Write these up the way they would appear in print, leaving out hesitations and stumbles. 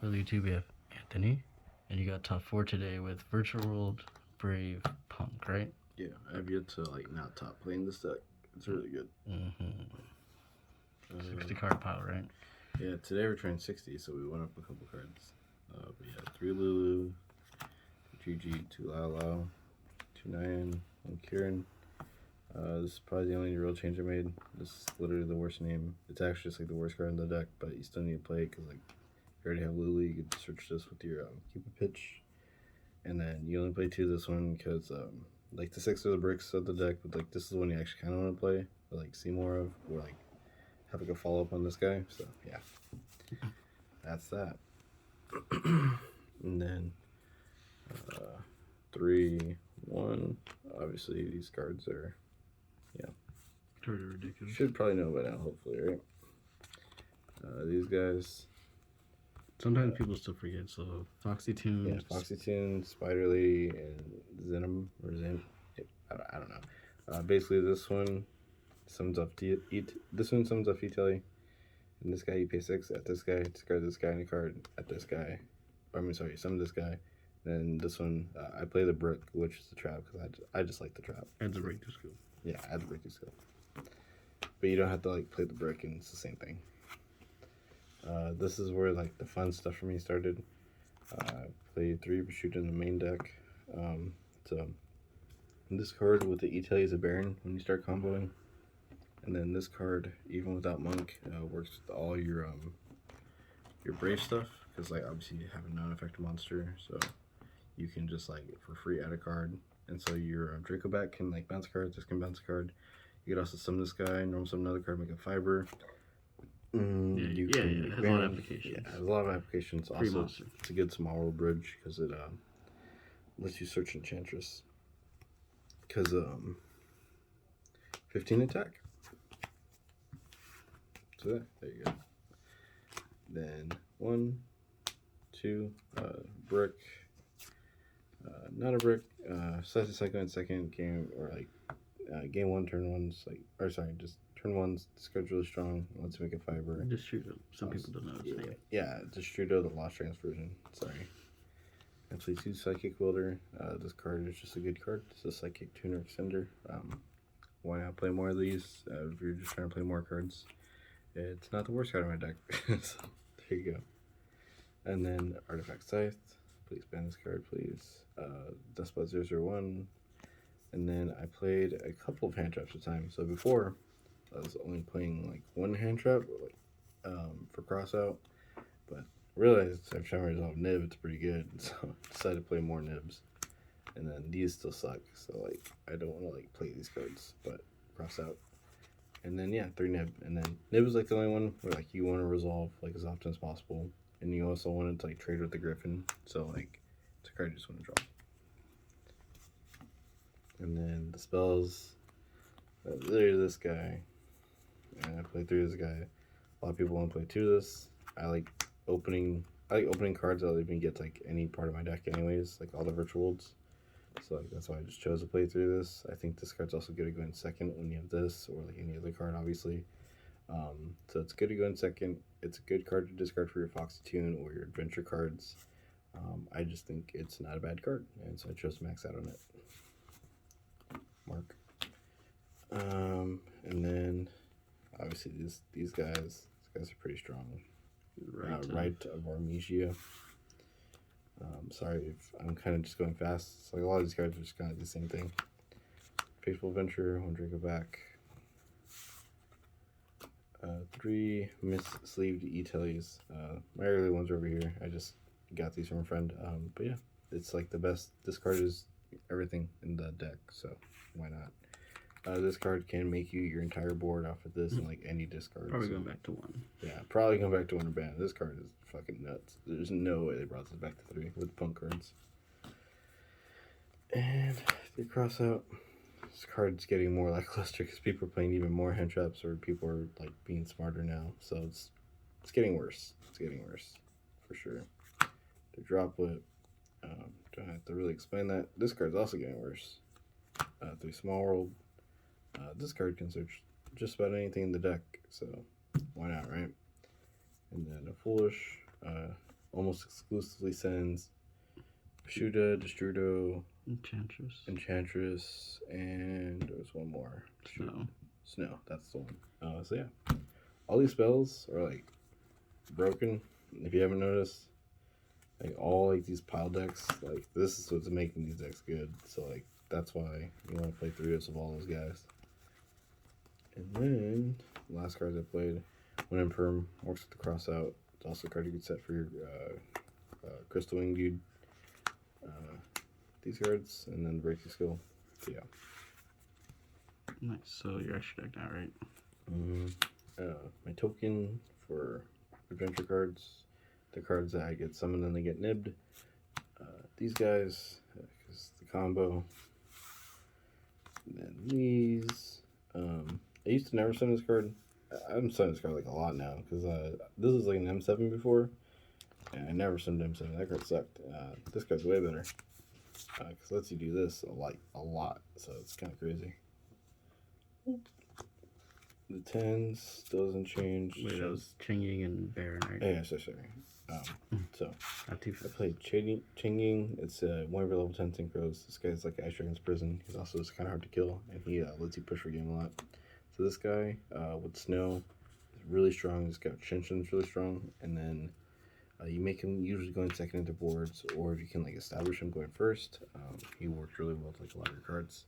With YouTube, we have Anthony, and you got top four today with Virtual World, Brave, Punk, right? Yeah, I've yet to not top playing this deck. It's really good. 60 card pile, right? Yeah, today we're trying 60, so we went up a couple cards. We had 3 Lulu, 2 GG, 2 Lao Lao, 2 Nyan, 1 Kieran. This is probably the only real change I made. This is literally the worst name. It's actually just the worst card in the deck, but you still need to play it because you already have Lulu. You could search this with your Keep a Pitch, and then you only play 2 this one because the 6 are the bricks of the deck, but this is the one you actually kind of want to play, or see more of, or have a follow up on this guy. So yeah, that's that. And then 3, 1. Obviously, these cards are Pretty ridiculous. should probably know by now, hopefully, right? These guys. Sometimes people still forget. So Foxy Tunes, Yeah, Foxy Tunes, Spider Lady, and Zenom or Zen. I don't know. Basically, this one sums up this one sums up Italy. And this guy, you pay 6 at this guy, discard this guy, and a card at this guy. Summon this guy. Then this one, I play the brick, which is the trap, because I just like the trap. Add the breakthrough skill. Yeah, add the breakthrough skill. But you don't have to play the brick, and it's the same thing. This is where the fun stuff for me started. Played 3 Shoot in the main deck. So this card with the Italy is a Baron when you start comboing. And then this card, even without Monk, works with all your Brave stuff, because obviously you have a non-effective monster, so you can just for free add a card. And so your Dracoback can bounce a card, this can bounce a card. You could also summon this guy, normal summon another card, make a fiber. It has a lot of applications. Yeah, it has a lot of applications. Also, it's a good small world bridge because it lets you search Enchantress. Because 15 attack. So there you go. Then 1, 2, brick. Not a brick. Slice a cycle in second game, or game 1, turn 1's just turn 1's discard's really strong. Let's make a fiber. Destrudo. Some people don't know his name. Yeah, Destrudo, the Lost Transversion. Sorry. Actually, 2 Psychic Builder. This card is just a good card. It's a Psychic Tuner Extender. Why not play more of these if you're just trying to play more cards? It's not the worst card in my deck. So, there you go. And then Artifact Scythe. Please ban this card, please. Despot 001. And then I played a couple of hand traps at a time. So before, I was only playing 1 hand trap for crossout. But I realized every time I resolve Nib, it's pretty good. So I decided to play more Nibs. And then these still suck. So I don't want to play these cards, but cross out. And then 3 Nib. And then Nib is the only one where you want to resolve as often as possible. And you also want to trade with the Griffin. So it's a card you just want to draw. And then the spells. There's this guy. And I play 3 of this guy. A lot of people want to play 2 of this. I like opening cards that'll even get any part of my deck anyways, all the virtual worlds. So that's why I just chose to play through this. I think this card's also good to go in second when you have this, or any other card, obviously. So it's good to go in second. It's a good card to discard for your Foxy Tune or your adventure cards. I just think it's not a bad card, and so I chose to max out on it. Mark. And then obviously these guys are pretty strong. Right of Armesia. Sorry if I'm kind of just going fast. A lot of these cards are just kind of the same thing. Faithful Adventure, 1 Dracoback. 3 Miss-Sleeved E-Tellys. My early ones are over here. I just got these from a friend. But yeah, it's the best. This card is everything in the deck, so why not? This card can make you your entire board off of this and any discard. Probably going back to 1. Yeah, probably going back to 1 or ban. This card is fucking nuts. There's no way they brought this back to 3 with punk cards. And 3 cross out. This card's getting more lackluster because people are playing even more hand traps, or people are being smarter now. So it's getting worse. It's getting worse for sure. The droplet. Don't have to really explain that. This card's also getting worse. 3 Small World. This card can search just about anything in the deck, so why not, right? And then a Foolish, almost exclusively sends Shuda, Destrudo, Enchantress, and there's one more. Snow, that's the one. So yeah, all these spells are like broken. If you haven't noticed, like all like these pile decks, like this is what's making these decks good. So like that's why you want to play 3-0s of all those guys. And then the last cards I played, when Imperm works with the cross out. It's also a card you can set for your Crystal Wing dude. These cards, and then Breaking Skill. So yeah. Nice. So your extra deck now, right? My token for adventure cards, the cards that I get summoned and they get nibbed. These guys, because the combo. And then these. I used to never summon this card. I'm summoning this card like a lot now because this is like an M7 before, and I never summoned M7. That card sucked. This card's way better because it lets you do this a lot. So it's kind of crazy. The 10s doesn't change. Wait, that was Ching and Baron, right? Yeah, sorry. So I played Chinging. It's one of your level 10 synchros. This guy's like Ash Dragon's Prison. He's also just kind of hard to kill, and he lets you push for game a lot. So this guy with Snow is really strong. He's got Shinshin's really strong, and then you make him usually going second into boards, or if you can like establish him going first, he works really well with like a lot of your cards.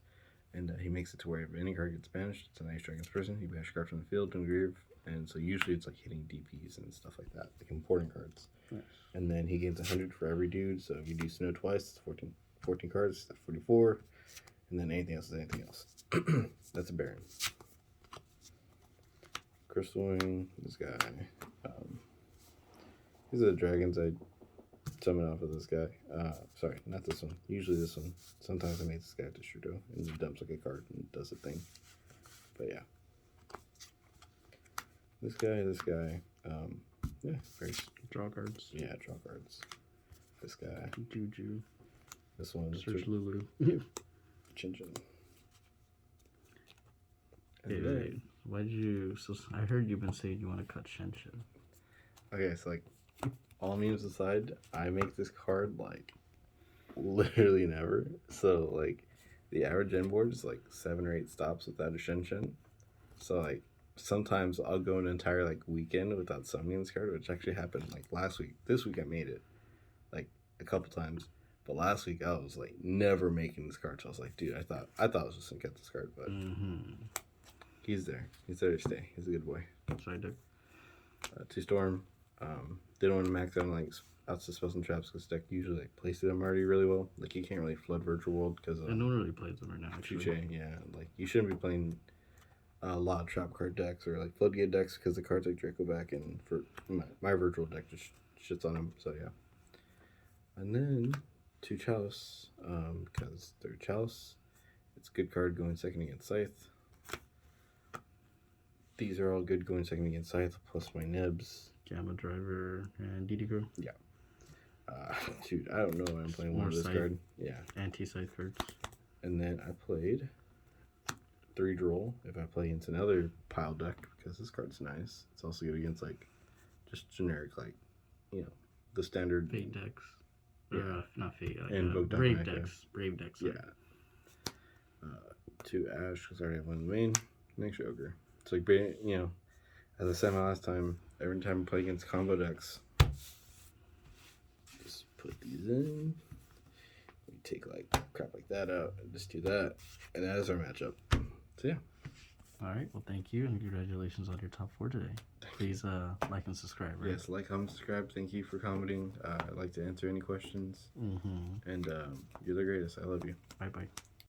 And he makes it to where if any card gets banished, it's an Ice Dragon's Prison. You banish a card from the field to engrave, and so usually it's like hitting DPs and stuff like that, like important cards. Nice. And then he gains 100 for every dude. So if you do Snow twice, it's 14 cards. That's 44, and then anything else is anything else. That's a Baron. Crystal Wing. This guy. These are the dragons I summon off of this guy. Sorry, not this one. Usually this one. Sometimes I make this guy to Shudo and he dumps like a card and does a thing. But yeah. This guy. Yeah, very draw cards. Yeah, draw cards. This guy. Juju. This one. Search Lulu. Chinchin. Wait. Why did you? So I heard you've been saying you want to cut Shinshin. Okay, so like, all memes aside, I make this card like literally never. So like, the average end board is like 7 or 8 stops without a Shinshin. So like, sometimes I'll go an entire like weekend without summoning this card, which actually happened like last week. This week I made it like a couple times, but last week I was like never making this card. So I was like, dude, I thought I was just gonna get this card, but he's there. He's there to stay. He's a good boy. That's what I did. 2 Storm. Didn't want to max out on like outs to spells and traps because deck usually like plays them already really well. Like you can't really flood Virtual World because no one really plays them right now. Actually, yeah. Like you shouldn't be playing a lot of trap card decks or like floodgate decks because the cards like Draco back and for my virtual deck just shits on them. So yeah. And then 2 Chalice because they're Chalice. It's a good card going second against Scythe. These are all good going second against Scythe plus my Nibs. Gamma Driver and DD Girl. Yeah. Dude, I don't know why I'm playing one of this card. Yeah. Anti-Scythe cards. And then I played 3 Droll if I play against another pile deck because this card's nice. It's also good against like just generic like, you know, the standard Fate decks. Yeah. Or, not Fate. And Brave decks. Brave decks. Yeah. 2 Ash because I already have one in the main. An extra Ogre. It's like, you know, as I said my last time, every time I play against combo decks, just put these in. We take like crap like that out and just do that. And that is our matchup. So yeah. All right. Well, thank you and congratulations on your top 4 today. Please like and subscribe. Right? Yes, like, comment, subscribe. Thank you for commenting. I'd like to answer any questions. And you're the greatest. I love you. Bye bye.